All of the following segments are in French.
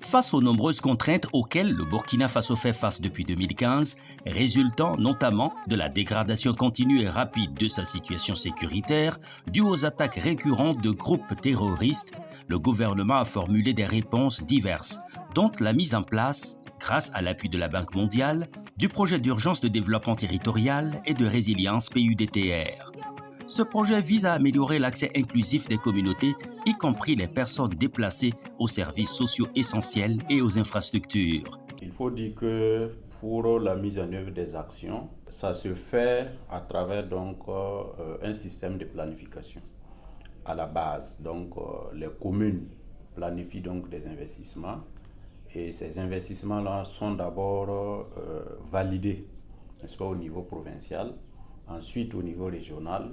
Face aux nombreuses contraintes auxquelles le Burkina Faso fait face depuis 2015, résultant notamment de la dégradation continue et rapide de sa situation sécuritaire, due aux attaques récurrentes de groupes terroristes, le gouvernement a formulé des réponses diverses, dont la mise en place, grâce à l'appui de la Banque mondiale, du projet d'urgence de développement territorial et de résilience PUDTR. Ce projet vise à améliorer l'accès inclusif des communautés, y compris les personnes déplacées, aux services sociaux essentiels et aux infrastructures. Il faut dire que pour la mise en œuvre des actions, ça se fait à travers un système de planification à la base. Les communes planifient donc des investissements et ces investissements-là sont d'abord validés, n'est-ce pas, au niveau provincial, ensuite au niveau régional,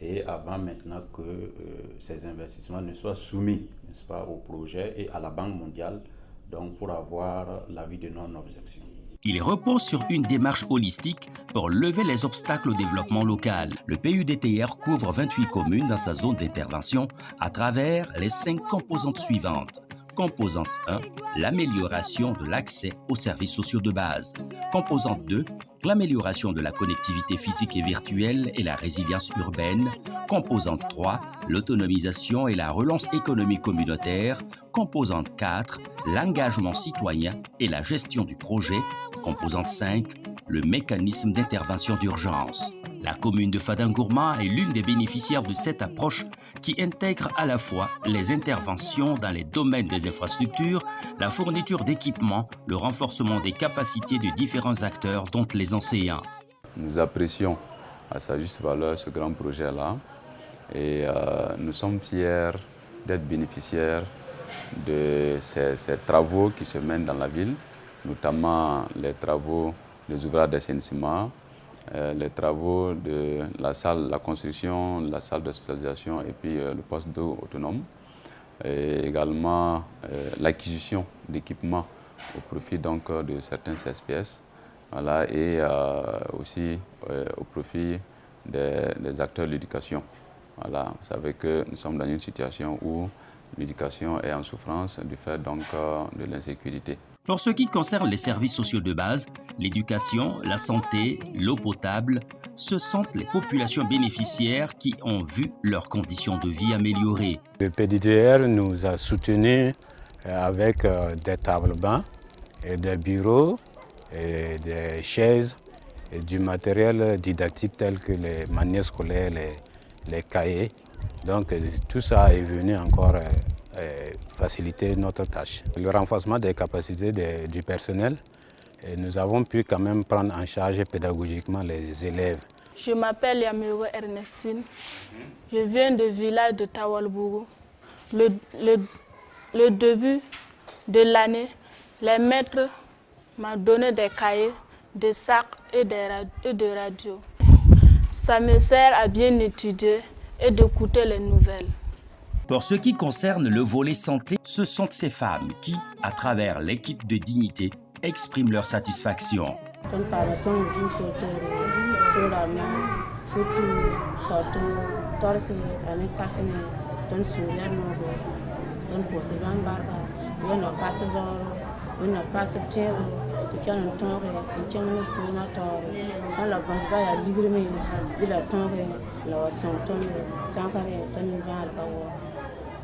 et avant maintenant que ces investissements ne soient soumis, n'est-ce pas, au projet et à la Banque mondiale, donc pour avoir l'avis de non-objection. Il repose sur une démarche holistique pour lever les obstacles au développement local. Le PUDTR couvre 28 communes dans sa zone d'intervention à travers les 5 composantes suivantes. Composante 1, l'amélioration de l'accès aux services sociaux de base. Composante 2, l'amélioration de la connectivité physique et virtuelle et la résilience urbaine. Composante 3, l'autonomisation et la relance économique communautaire. Composante 4, l'engagement citoyen et la gestion du projet. Composante 5, le mécanisme d'intervention d'urgence. La commune de Fadangourma est l'une des bénéficiaires de cette approche qui intègre à la fois les interventions dans les domaines des infrastructures, la fourniture d'équipements, le renforcement des capacités de différents acteurs, dont les enseignants. Nous apprécions à sa juste valeur ce grand projet-là et nous sommes fiers d'être bénéficiaires de ces travaux qui se mènent dans la ville, notamment les travaux des ouvrages d'assainissement, les travaux de la construction, la salle d'hospitalisation et puis le poste d'eau autonome. Et également l'acquisition d'équipements au profit donc de certains CSPS, voilà, et aussi au profit des acteurs de l'éducation. Voilà, vous savez que nous sommes dans une situation où l'éducation est en souffrance du fait donc de l'insécurité. Pour ce qui concerne les services sociaux de base, l'éducation, la santé, l'eau potable, ce sont les populations bénéficiaires qui ont vu leurs conditions de vie améliorées. Le PUDTR nous a soutenus avec des tables-bancs, et des bureaux, et des chaises, et du matériel didactique tel que les manuels scolaires, les cahiers. Donc tout ça est venu encore faciliter notre tâche. Le renforcement des capacités du personnel, et nous avons pu quand même prendre en charge pédagogiquement les élèves. Je m'appelle Yamiro Ernestine, je viens du village de Tawalbougou. Le début de l'année, les maîtres m'ont donné des cahiers, des sacs et des radios. Ça me sert à bien étudier et d'écouter les nouvelles. Pour ce qui concerne le volet santé, ce sont ces femmes qui, à travers les kits de dignité, expriment leur satisfaction.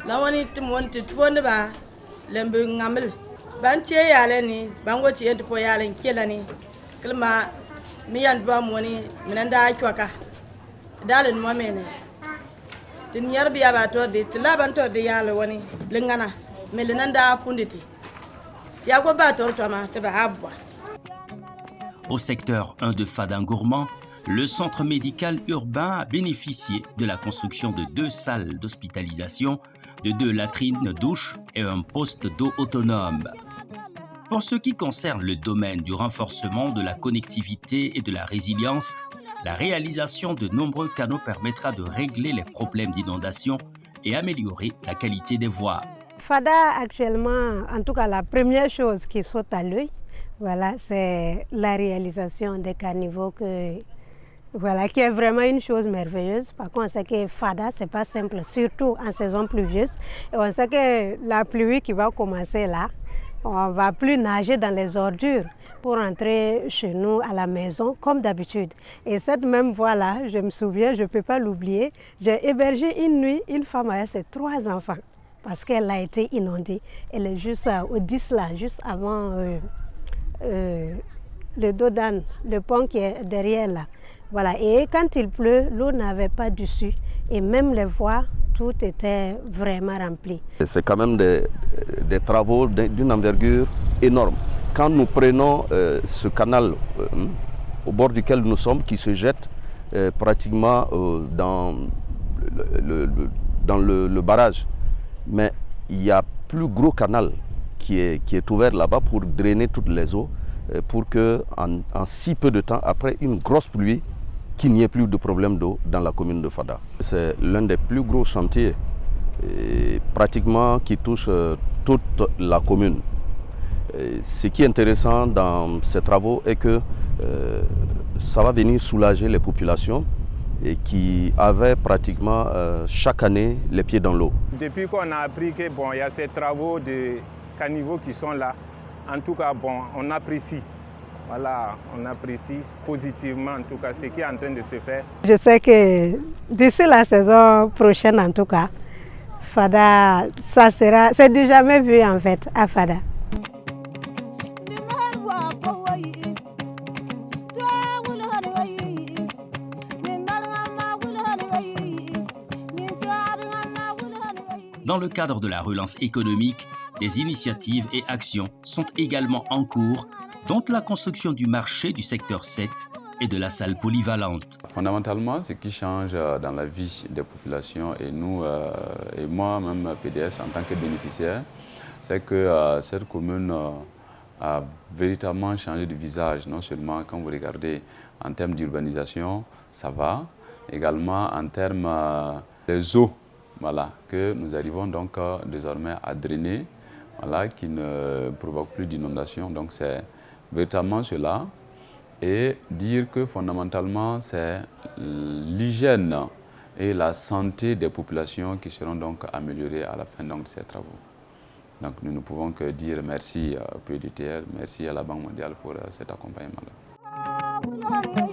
Lawani timonti tuonde ba lembe ngamel bantie yale ni bango tie ndipo yale nkela ni klma mi yan dwa moni minanda chwaka dalen mo mene tin yarbi ya ba to de tilaban to de yale woni lingana melinanda punditi ya go ba to ma te ba habwa. Au secteur 1 de Fadangourma, le centre médical urbain a bénéficié de la construction de 2 salles d'hospitalisation, de 2 latrines, douches et un poste d'eau autonome. Pour ce qui concerne le domaine du renforcement de la connectivité et de la résilience, la réalisation de nombreux canaux permettra de régler les problèmes d'inondation et améliorer la qualité des voies. FADA actuellement, en tout cas la première chose qui saute à l'œil, voilà, c'est la réalisation des caniveaux voilà, qui est vraiment une chose merveilleuse. Par contre, on sait que FADA, ce n'est pas simple, surtout en saison pluvieuse. Et on sait que la pluie qui va commencer là, on ne va plus nager dans les ordures pour rentrer chez nous à la maison comme d'habitude. Et cette même voie-là, je me souviens, je ne peux pas l'oublier, j'ai hébergé une nuit une femme avec ses 3 enfants parce qu'elle a été inondée. Elle est juste au 10 là, juste avant le dos d'âne, le pont qui est derrière là. Voilà. Et quand il pleut, l'eau n'avait pas dessus. Et même les voies, tout était vraiment rempli. C'est quand même des travaux d'une envergure énorme. Quand nous prenons ce canal au bord duquel nous sommes, qui se jette pratiquement dans le barrage, mais il y a plus gros canal qui est ouvert là-bas pour drainer toutes les eaux, pour qu'en si peu de temps, après une grosse pluie, qu'il n'y ait plus de problème d'eau dans la commune de Fada. C'est l'un des plus gros chantiers pratiquement qui touche toute la commune. Ce qui est intéressant dans ces travaux est que ça va venir soulager les populations et qui avaient pratiquement chaque année les pieds dans l'eau. Depuis qu'on a appris qu'il y a ces travaux de caniveaux qui sont là, en tout cas, on apprécie. Voilà, on apprécie positivement en tout cas ce qui est en train de se faire. Je sais que d'ici la saison prochaine en tout cas, Fada, ça sera, c'est du jamais vu en fait à Fada. Dans le cadre de la relance économique, des initiatives et actions sont également en cours, dont la construction du marché du secteur 7 et de la salle polyvalente. Fondamentalement, ce qui change dans la vie des populations et nous, et moi-même PDS en tant que bénéficiaire, c'est que cette commune a véritablement changé de visage. Non seulement quand vous regardez en termes d'urbanisation, ça va, également en termes des eaux, voilà, que nous arrivons donc désormais à drainer, voilà, qui ne provoque plus d'inondation. Donc c'est véritablement cela, et dire que fondamentalement c'est l'hygiène et la santé des populations qui seront donc améliorées à la fin donc, de ces travaux. Donc nous ne pouvons que dire merci au PUDTR, merci à la Banque mondiale pour cet accompagnement-là.